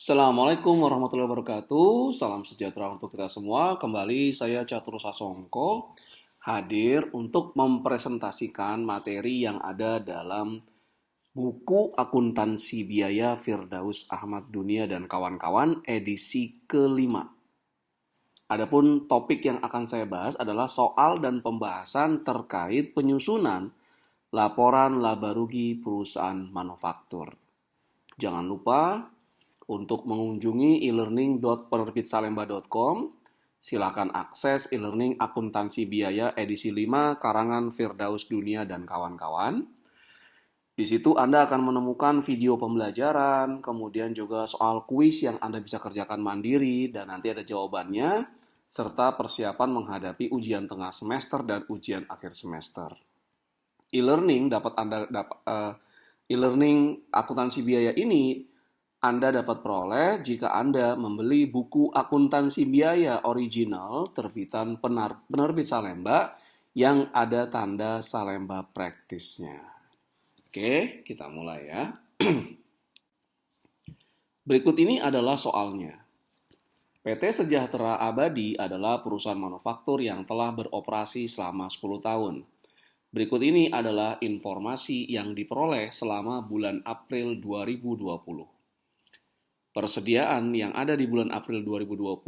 Assalamualaikum warahmatullahi wabarakatuh. Salam sejahtera untuk kita semua. Kembali saya Catur Sasongko hadir untuk mempresentasikan materi yang ada dalam buku Akuntansi Biaya Firdaus Ahmad Dunia dan kawan-kawan edisi kelima. Adapun topik yang akan saya bahas adalah soal dan pembahasan terkait penyusunan laporan laba rugi perusahaan manufaktur. Jangan lupa untuk mengunjungi e-learning.penerbitsalemba.com. Silakan akses e-learning akuntansi biaya edisi 5 karangan Firdaus Dunia dan kawan-kawan. Di situ Anda akan menemukan video pembelajaran, kemudian juga soal kuis yang Anda bisa kerjakan mandiri dan nanti ada jawabannya, serta persiapan menghadapi ujian tengah semester dan ujian akhir semester. E-learning e-learning akuntansi biaya ini Anda dapat peroleh jika Anda membeli buku akuntansi biaya original terbitan penerbit Salemba yang ada tanda Salemba praktisnya. Oke, kita mulai ya. Berikut ini adalah soalnya. PT Sejahtera Abadi adalah perusahaan manufaktur yang telah beroperasi selama 10 tahun. Berikut ini adalah informasi yang diperoleh selama bulan April 2020. Persediaan yang ada di bulan April 2020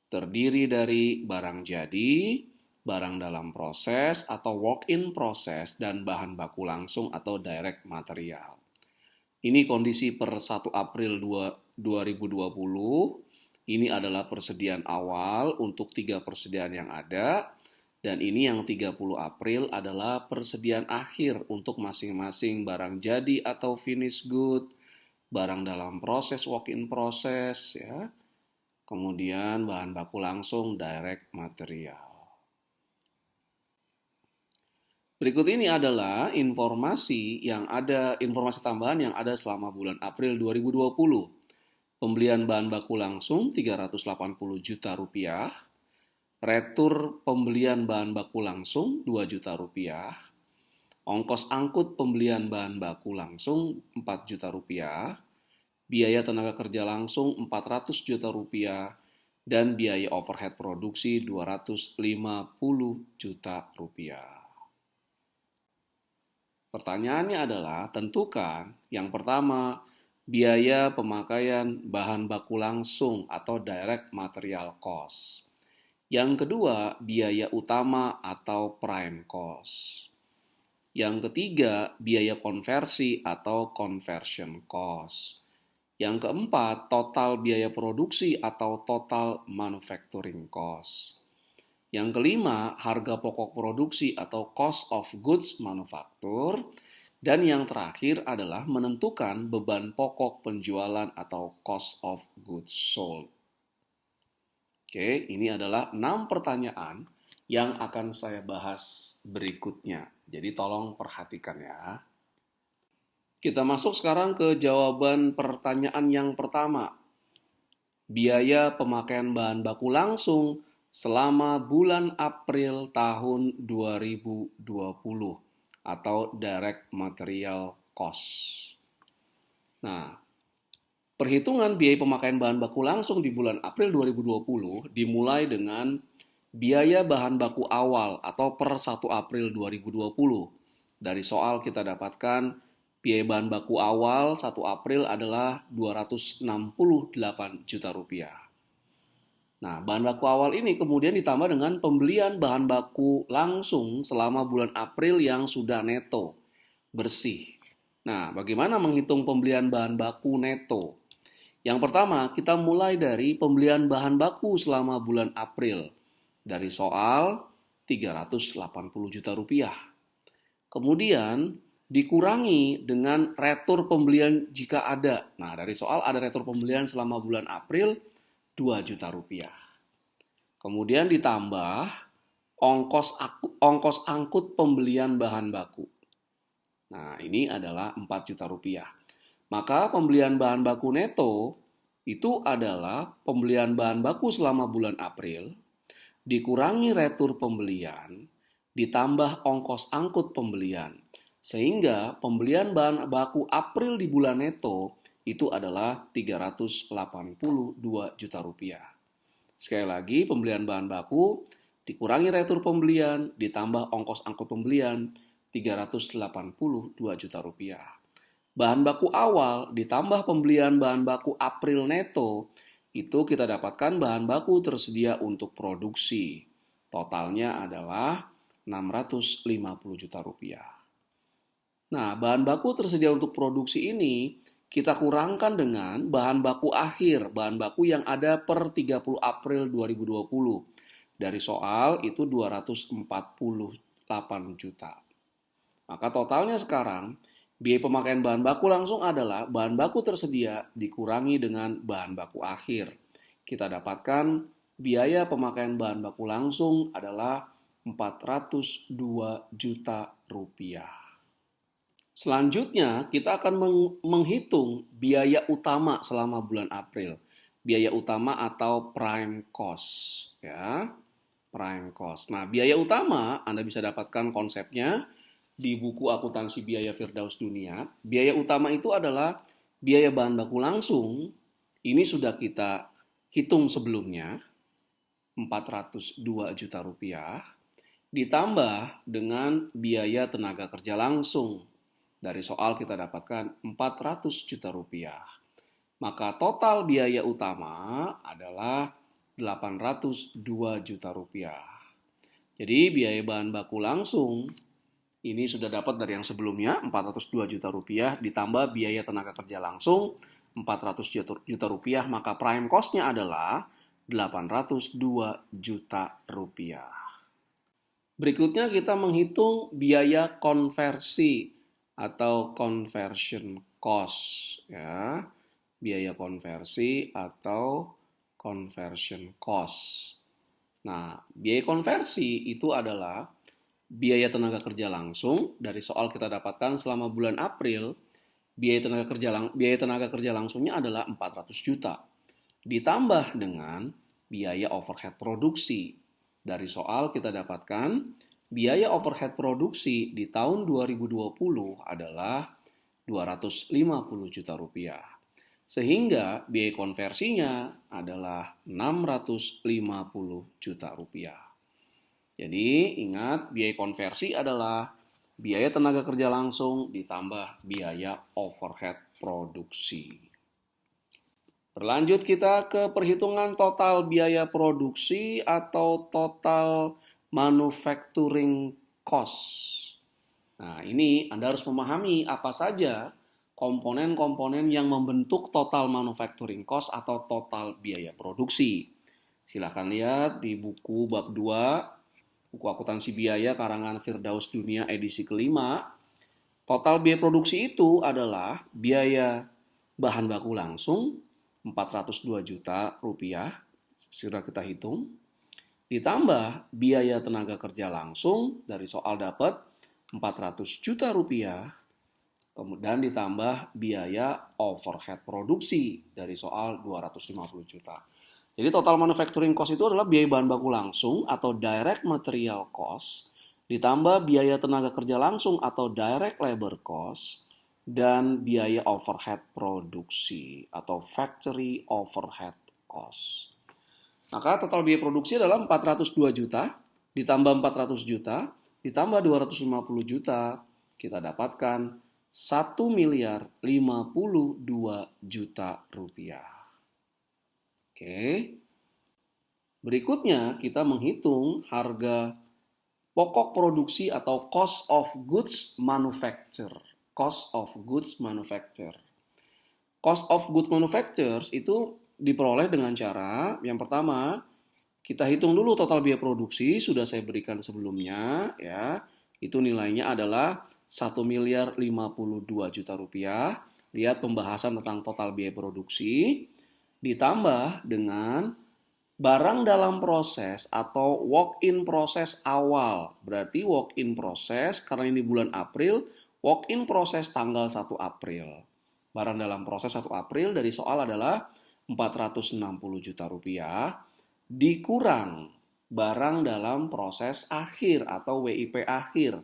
terdiri dari barang jadi, barang dalam proses atau work-in proses, dan bahan baku langsung atau direct material. Ini kondisi per 1 April 2020. Ini adalah persediaan awal untuk 3 persediaan yang ada. Dan ini yang 30 April adalah persediaan akhir untuk masing-masing barang jadi atau finished good, barang dalam proses work-in proses, ya. Kemudian bahan baku langsung direct material. Berikut ini adalah informasi tambahan yang ada selama bulan April 2020. Pembelian bahan baku langsung 380 juta rupiah. Retur pembelian bahan baku langsung 2 juta rupiah. Ongkos angkut pembelian bahan baku langsung 4 juta rupiah. Biaya tenaga kerja langsung 400 juta rupiah. Dan biaya overhead produksi 250 juta rupiah. Pertanyaannya adalah, tentukan yang pertama, biaya pemakaian bahan baku langsung atau direct material cost. Yang kedua, biaya utama atau prime cost. Yang ketiga, biaya konversi atau conversion cost. Yang keempat, total biaya produksi atau total manufacturing cost. Yang kelima, harga pokok produksi atau cost of goods manufaktur. Dan yang terakhir adalah menentukan beban pokok penjualan atau cost of goods sold. Oke, ini adalah 6 pertanyaan yang akan saya bahas berikutnya. Jadi tolong perhatikan ya. Kita masuk sekarang ke jawaban pertanyaan yang pertama. Biaya pemakaian bahan baku langsung selama bulan April tahun 2020 atau direct material cost. Nah, perhitungan biaya pemakaian bahan baku langsung di bulan April 2020 dimulai dengan biaya bahan baku awal atau per 1 April 2020. Dari soal kita dapatkan biaya bahan baku awal 1 April adalah 268 juta rupiah. Nah, bahan baku awal ini kemudian ditambah dengan pembelian bahan baku langsung selama bulan April yang sudah neto, bersih. Nah, bagaimana menghitung pembelian bahan baku neto? Yang pertama, kita mulai dari pembelian bahan baku selama bulan April. Dari soal 380 juta rupiah. Kemudian dikurangi dengan retur pembelian jika ada. Nah, dari soal ada retur pembelian selama bulan April 2 juta rupiah. Kemudian ditambah ongkos angkut pembelian bahan baku. Nah, ini adalah 4 juta rupiah. Maka pembelian bahan baku neto itu adalah pembelian bahan baku selama bulan April, dikurangi retur pembelian, ditambah ongkos angkut pembelian. Sehingga pembelian bahan baku April di bulan neto itu adalah 382 juta rupiah. Sekali lagi, pembelian bahan baku dikurangi retur pembelian ditambah ongkos angkut pembelian 382 juta rupiah. Bahan baku awal ditambah pembelian bahan baku April neto, itu kita dapatkan bahan baku tersedia untuk produksi. Totalnya adalah 650 juta rupiah. Nah, bahan baku tersedia untuk produksi ini kita kurangkan dengan bahan baku akhir, bahan baku yang ada per 30 April 2020. Dari soal itu 248 juta. Maka totalnya sekarang, biaya pemakaian bahan baku langsung adalah bahan baku tersedia dikurangi dengan bahan baku akhir. Kita dapatkan biaya pemakaian bahan baku langsung adalah 402 juta rupiah. Selanjutnya, kita akan menghitung biaya utama selama bulan April. Biaya utama atau prime cost. Ya, prime cost. Nah, biaya utama Anda bisa dapatkan konsepnya di buku akuntansi biaya Firdaus Dunia. Biaya utama itu adalah biaya bahan baku langsung. Ini sudah kita hitung sebelumnya, 402 juta rupiah. Ditambah dengan biaya tenaga kerja langsung. Dari soal kita dapatkan 400 juta rupiah. Maka total biaya utama adalah 802 juta rupiah. Jadi biaya bahan baku langsung ini sudah dapat dari yang sebelumnya 402 juta rupiah ditambah biaya tenaga kerja langsung 400 juta rupiah, maka prime cost-nya adalah 802 juta rupiah. Berikutnya kita menghitung biaya konversi atau conversion cost, ya. Biaya konversi atau conversion cost. Nah, biaya konversi itu adalah biaya tenaga kerja langsung. Dari soal kita dapatkan selama bulan April, biaya tenaga kerja langsungnya adalah 400 juta. Ditambah dengan biaya overhead produksi. Dari soal kita dapatkan biaya overhead produksi di tahun 2020 adalah 250 juta rupiah. Sehingga biaya konversinya adalah 650 juta rupiah. Jadi ingat, biaya konversi adalah biaya tenaga kerja langsung ditambah biaya overhead produksi. Berlanjut kita ke perhitungan total biaya produksi atau total manufacturing cost. Nah, ini Anda harus memahami apa saja komponen-komponen yang membentuk total manufacturing cost atau total biaya produksi. Silakan lihat di buku bab 2, buku akuntansi biaya karangan Firdaus Dunia edisi kelima. Total biaya produksi itu adalah biaya bahan baku langsung 402 juta rupiah, sudah kita hitung. Ditambah biaya tenaga kerja langsung, dari soal dapat 400 juta rupiah, kemudian ditambah biaya overhead produksi, dari soal 250 juta. Jadi total manufacturing cost itu adalah biaya bahan baku langsung atau direct material cost, ditambah biaya tenaga kerja langsung atau direct labor cost, dan biaya overhead produksi atau factory overhead cost. Maka total biaya produksi adalah 402 juta, ditambah 400 juta, ditambah 250 juta, kita dapatkan 1 miliar 52 juta rupiah. Oke. Berikutnya kita menghitung harga pokok produksi atau cost of goods manufacture. Cost of goods manufacture. Cost of goods manufactures itu diperoleh dengan cara yang pertama, kita hitung dulu total biaya produksi, sudah saya berikan sebelumnya, ya. Itu nilainya adalah 1 miliar 52 juta rupiah. Lihat pembahasan tentang total biaya produksi, ditambah dengan barang dalam proses atau walk-in proses awal. Berarti walk-in proses, karena ini bulan April, walk-in proses tanggal 1 April. Barang dalam proses 1 April dari soal adalah 460 juta rupiah dikurang barang dalam proses akhir atau WIP akhir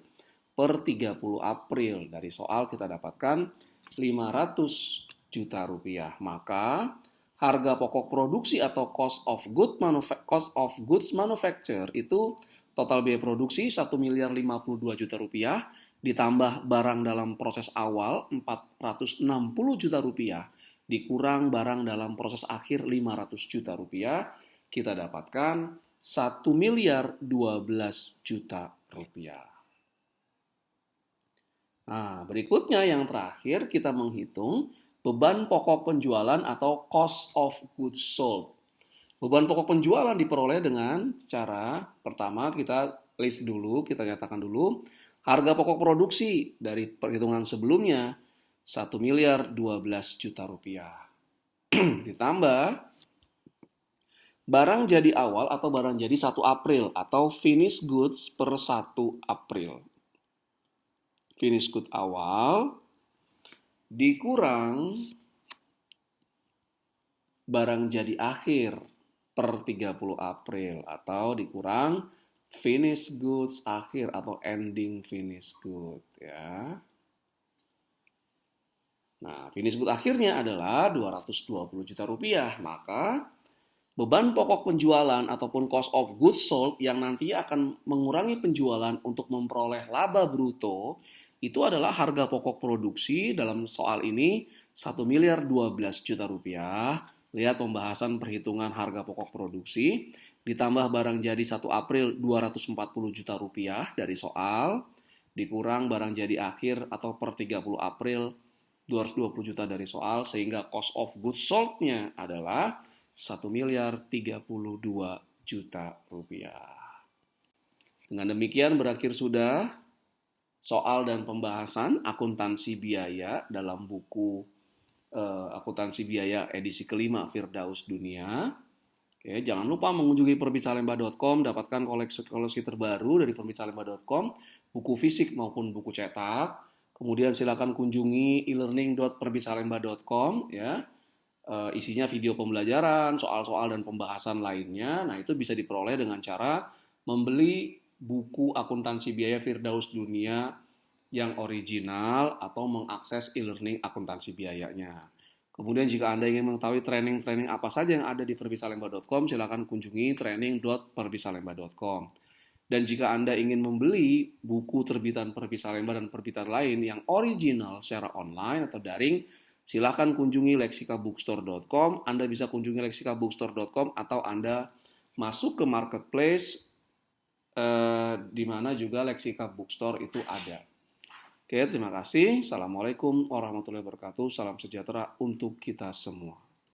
per 30 April. Dari soal kita dapatkan 500 juta rupiah. Maka harga pokok produksi atau cost of goods manufacture itu total biaya produksi 1.052 juta rupiah ditambah barang dalam proses awal 460 juta rupiah dikurang barang dalam proses akhir 500 juta rupiah, kita dapatkan 1.012 juta rupiah. Nah, berikutnya yang terakhir kita menghitung beban pokok penjualan atau cost of goods sold. Beban pokok penjualan diperoleh dengan cara pertama kita list dulu, kita nyatakan dulu harga pokok produksi dari perhitungan sebelumnya 1.012 juta rupiah. Ditambah barang jadi awal atau barang jadi 1 April atau finished goods per 1 April. Finished good awal dikurang barang jadi akhir per 30 April atau dikurang finished goods akhir atau ending finished good ya. Nah, finished good akhirnya adalah 220 juta rupiah. Maka beban pokok penjualan ataupun cost of goods sold yang nanti akan mengurangi penjualan untuk memperoleh laba bruto itu adalah harga pokok produksi dalam soal ini 1.012 juta rupiah. Lihat pembahasan perhitungan harga pokok produksi ditambah barang jadi 1 April 240 juta rupiah dari soal dikurang barang jadi akhir atau per 30 April 220 juta dari soal sehingga cost of goods sold-nya adalah 1.032 juta rupiah. Dengan demikian berakhir sudah soal dan pembahasan akuntansi biaya dalam buku akuntansi biaya edisi kelima Firdaus Dunia. Oke, jangan lupa mengunjungi perbisalemba.com, dapatkan koleksi terbaru dari perbisalemba.com, buku fisik maupun buku cetak. Kemudian silakan kunjungi e-learning.perbisalemba.com ya. Isinya video pembelajaran, soal-soal dan pembahasan lainnya. Nah, itu bisa diperoleh dengan cara membeli buku akuntansi biaya Firdaus Dunia yang original atau mengakses e-learning akuntansi biayanya. Kemudian jika Anda ingin mengetahui training-training apa saja yang ada di perbisalemba.com, silakan kunjungi training.perbisalemba.com. Dan jika Anda ingin membeli buku terbitan Perbisalemba dan terbitan lain yang original secara online atau daring, silakan kunjungi lexikabookstore.com. Anda bisa kunjungi lexikabookstore.com atau Anda masuk ke marketplace di mana juga Lexika Bookstore itu ada. Oke, terima kasih. Assalamualaikum warahmatullahi wabarakatuh. Salam sejahtera untuk kita semua.